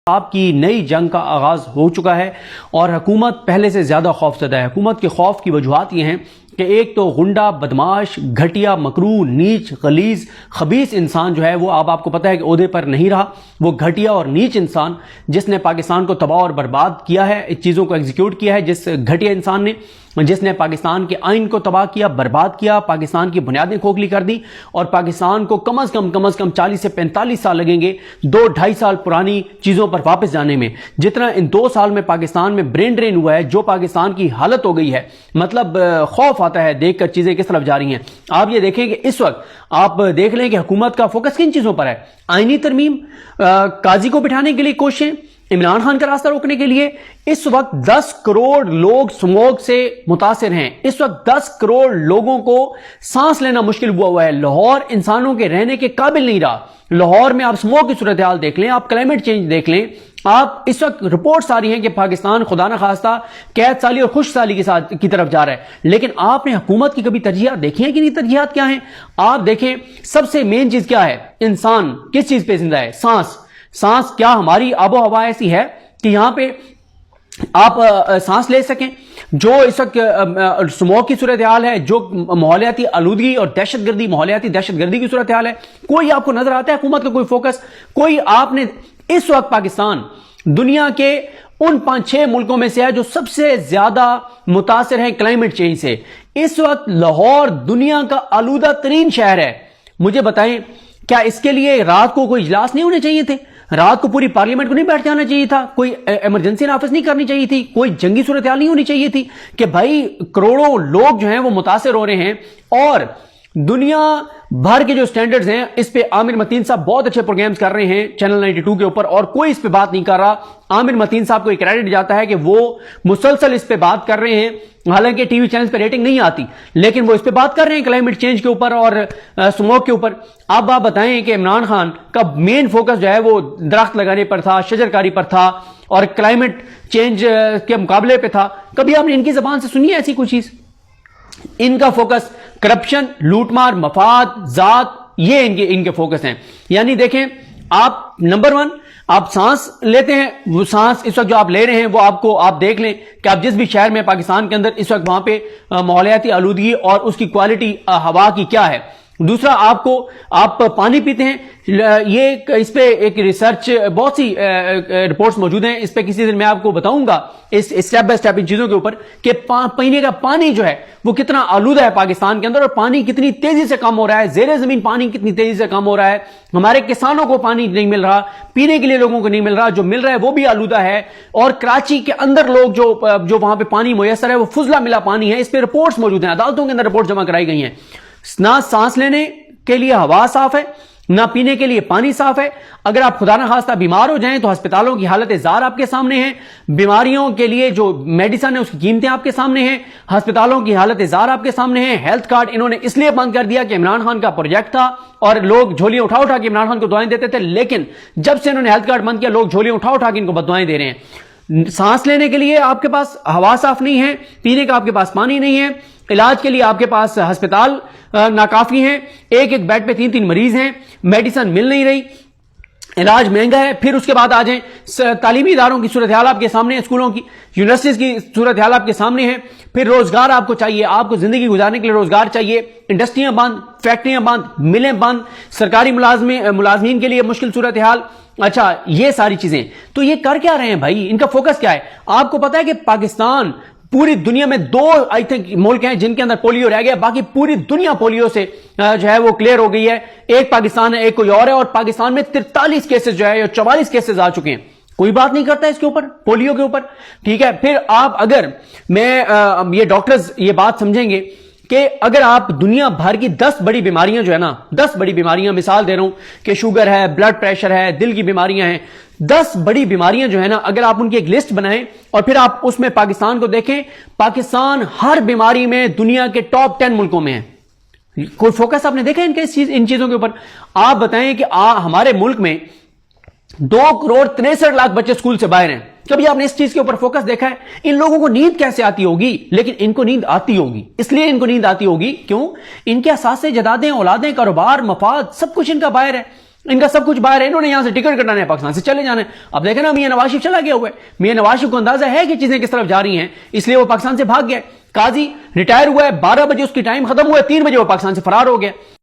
آپ کی نئی جنگ کا آغاز ہو چکا ہے اور حکومت پہلے سے زیادہ خوفزدہ ہے۔ حکومت کے خوف کی وجوہات یہ ہیں کہ ایک تو غنڈہ، بدماش، گھٹیا، مکروہ، نیچ، غلیظ، خبیث انسان جو ہے وہ اب آپ کو پتہ ہے کہ عہدے پر نہیں رہا۔ وہ گھٹیا اور نیچ انسان جس نے پاکستان کو تباہ اور برباد کیا ہے، اس چیزوں کو ایگزیکیوٹ کیا ہے، جس گھٹیا انسان نے، جس نے پاکستان کے آئین کو تباہ کیا، برباد کیا، پاکستان کی بنیادیں کھوکھلی کر دی، اور پاکستان کو کم از کم 40 سے 45 سال لگیں گے 2-2.5 سال پرانی چیزوں پر واپس جانے میں۔ جتنا ان 2 سال میں پاکستان میں برین ڈرین ہوا ہے، جو پاکستان کی حالت ہو گئی ہے، مطلب خوف آتا ہے دیکھ کر چیزیں کس طرف جا رہی ہیں۔ آپ یہ دیکھیں کہ اس وقت آپ دیکھ لیں کہ حکومت کا فوکس کن چیزوں پر ہے؟ آئینی ترمیم، قاضی کو بٹھانے کے لیے کوششیں، عمران خان کا راستہ روکنے کے لیے۔ اس وقت 10 کروڑ لوگ سموگ سے متاثر ہیں۔ اس وقت 10 کروڑ لوگوں کو سانس لینا مشکل ہوا ہے۔ لاہور انسانوں کے رہنے کے قابل نہیں رہا۔ لاہور میں آپ سموگ کی صورتحال دیکھ لیں، آپ کلائمیٹ چینج دیکھ لیں، آپ اس وقت رپورٹس آ رہی ہیں کہ پاکستان خدا نہ خواستہ قید سالی اور خوش سالی کی طرف جا رہا ہے۔ لیکن آپ نے حکومت کی کبھی ترجیحات دیکھی ہیں کہ نہیں؟ ترجیحات کیا ہیں؟ آپ دیکھیں سب سے مین چیز کیا ہے؟ انسان کس چیز پہ زندہ ہے؟ سانس۔ کیا ہماری آب و ہوا ایسی ہے کہ یہاں پہ آپ سانس لے سکیں؟ جو اس وقت سموگ کی صورتحال ہے، جو ماحولیاتی آلودگی اور ماحولیاتی دہشت گردی کی صورتحال ہے، کوئی آپ کو نظر آتا ہے حکومت کا کوئی فوکس؟ کوئی آپ نے اس وقت پاکستان دنیا کے ان 5-6 ملکوں میں سے ہے جو سب سے زیادہ متاثر ہیں کلائمیٹ چینج سے۔ اس وقت لاہور دنیا کا آلودہ ترین شہر ہے۔ مجھے بتائیں کیا اس کے لیے رات کو کوئی اجلاس نہیں ہونے چاہیے تھے؟ رات کو پوری پارلیمنٹ کو نہیں بیٹھ جانا چاہیے تھا؟ کوئی ایمرجنسی نافذ نہیں کرنی چاہیے تھی؟ کوئی جنگی صورتحال نہیں ہونی چاہیے تھی کہ بھائی کروڑوں لوگ جو ہیں وہ متاثر ہو رہے ہیں؟ اور دنیا بھر کے جو سٹینڈرڈز ہیں اس پہ عامر متین صاحب بہت اچھے پروگرامز کر رہے ہیں چینل 92 کے اوپر، اور کوئی اس پہ بات نہیں کر رہا۔ عامر متین صاحب کو ایک کریڈٹ جاتا ہے کہ وہ مسلسل اس پہ بات کر رہے ہیں، حالانکہ ٹی وی چینلز پہ ریٹنگ نہیں آتی، لیکن وہ اس پہ بات کر رہے ہیں کلائمیٹ چینج کے اوپر اور سموگ کے اوپر۔ اب آپ بتائیں کہ عمران خان کا مین فوکس جو ہے وہ درخت لگانے پر تھا، شجرکاری پر تھا، اور کلائمیٹ چینج کے مقابلے پہ تھا۔ کبھی آپ نے ان کی زبان سے سنی ہے ایسی کوئی چیز؟ ان کا فوکس کرپشن، لوٹ مار، مفاد، ذات، یہ ان کے فوکس ہیں۔ یعنی دیکھیں آپ نمبر 1 آپ سانس لیتے ہیں، وہ سانس اس وقت جو آپ لے رہے ہیں وہ آپ دیکھ لیں کہ آپ جس بھی شہر میں پاکستان کے اندر اس وقت وہاں پہ ماحولیاتی آلودگی اور اس کی کوالٹی ہوا کی کیا ہے۔ دوسرا آپ پانی پیتے ہیں، یہ اس پہ ایک ریسرچ بہت سی رپورٹس موجود ہیں، اس پہ کسی دن میں آپ کو بتاؤں گا اس اسٹیپ بائی اسٹیپ ان چیزوں کے اوپر کہ پینے کا پانی جو ہے وہ کتنا آلودہ ہے پاکستان کے اندر، اور پانی کتنی تیزی سے کم ہو رہا ہے، زیر زمین پانی کتنی تیزی سے کم ہو رہا ہے، ہمارے کسانوں کو پانی نہیں مل رہا، پینے کے لیے لوگوں کو نہیں مل رہا، جو مل رہا ہے وہ بھی آلودہ ہے، اور کراچی کے اندر لوگ جو وہاں پہ پانی میسر ہے وہ فضلہ ملا پانی ہے۔ اس پہ رپورٹس موجود ہیں، عدالتوں کے اندر رپورٹ جمع کرائی گئی ہیں۔ نہ سانس لینے کے لیے ہوا صاف ہے، نہ پینے کے لیے پانی صاف ہے۔ اگر آپ خدا نہ خواستہ بیمار ہو جائیں تو ہسپتالوں کی حالت زار آپ کے سامنے ہیں، بیماریوں کے لیے جو میڈیسن ہے اس کی قیمتیں آپ کے سامنے ہیں، ہسپتالوں کی حالت زار آپ کے سامنے ہیں۔ ہیلتھ کارڈ انہوں نے اس لیے بند کر دیا کہ عمران خان کا پروجیکٹ تھا اور لوگ جھولیاں اٹھا کے عمران خان کو دعائیں دیتے تھے، لیکن جب سے انہوں نے ہیلتھ کارڈ بند کیا لوگ جھولیاں اٹھا کے ان کو بددعائیں دے رہے ہیں۔ سانس لینے کے لیے آپ کے پاس ہوا صاف نہیں ہے، پینے کا آپ کے پاس پانی نہیں ہے، علاج کے لیے آپ کے پاس ہسپتال ناکافی ہیں، ایک بیڈ پہ 3 مریض ہیں، میڈیسن مل نہیں رہی، علاج مہنگا ہے۔ پھر اس کے بعد آ جائیں تعلیمی اداروں کی صورتحال آپ کے سامنے ہے، اسکولوں کی، یونیورسٹیز کی صورتحال آپ کے سامنے ہے۔ پھر روزگار آپ کو چاہیے، آپ کو زندگی گزارنے کے لیے روزگار چاہیے، انڈسٹریاں بند، فیکٹریاں بند، ملیں بند، سرکاری ملازمین کے لیے مشکل صورتحال۔ اچھا یہ ساری چیزیں تو یہ کر کیا رہے ہیں بھائی؟ ان کا فوکس کیا ہے؟ آپ کو پتا ہے کہ پاکستان پوری دنیا میں 2 آئی تھنک ملک ہیں جن کے اندر پولیو رہ گیا، باقی پوری دنیا پولیو سے جو ہے وہ کلیئر ہو گئی ہے۔ ایک پاکستان ہے، ایک کوئی اور ہے، اور پاکستان میں 43 کیسز جو ہے یا 44 کیسز آ چکے ہیں، کوئی بات نہیں کرتا اس کے اوپر، پولیو کے اوپر، ٹھیک ہے۔ پھر یہ ڈاکٹرز یہ بات سمجھیں گے کہ اگر آپ دنیا بھر کی 10 بڑی بیماریاں جو ہے نا، 10 بڑی بیماریاں، مثال دے رہا ہوں کہ شوگر ہے، بلڈ پریشر ہے، دل کی بیماریاں ہیں، 10 بڑی بیماریاں جو ہے نا، اگر آپ ان کی ایک لسٹ بنائیں اور پھر آپ اس میں پاکستان کو دیکھیں، پاکستان ہر بیماری میں دنیا کے ٹاپ 10 ملکوں میں ہے۔ کوئی فوکس آپ نے دیکھا ان چیزوں کے اوپر؟ آپ بتائیں کہ ہمارے ملک میں 2,63,00,000 بچے اسکول سے باہر ہیں، کبھی آپ نے اس چیز کے اوپر فوکس دیکھا ہے؟ ان لوگوں کو نیند کیسے آتی ہوگی؟ لیکن ان کو نیند آتی ہوگی، اس لیے ان کو نیند آتی ہوگی کیوں؟ ان کے اثاثے، جدادیں، اولادیں، کاروبار، مفاد، سب کچھ ان کا باہر ہے۔ ان کا سب کچھ باہر ہے, انہوں نے یہاں سے ٹکٹ کٹانا ہے, پاکستان سے چلے جانا ہے. اب دیکھیں نا میاں نواز شریف چلا گیا ہوا ہے, میاں نواز شریف کو اندازہ ہے کہ چیزیں کس طرف جا رہی ہیں, اس لیے وہ پاکستان سے بھاگ گیا. قاضی ریٹائر ہوا ہے, 12 بجے اس کی ٹائم ختم ہوا ہے, 3 بجے وہ پاکستان سے فرار ہو گیا.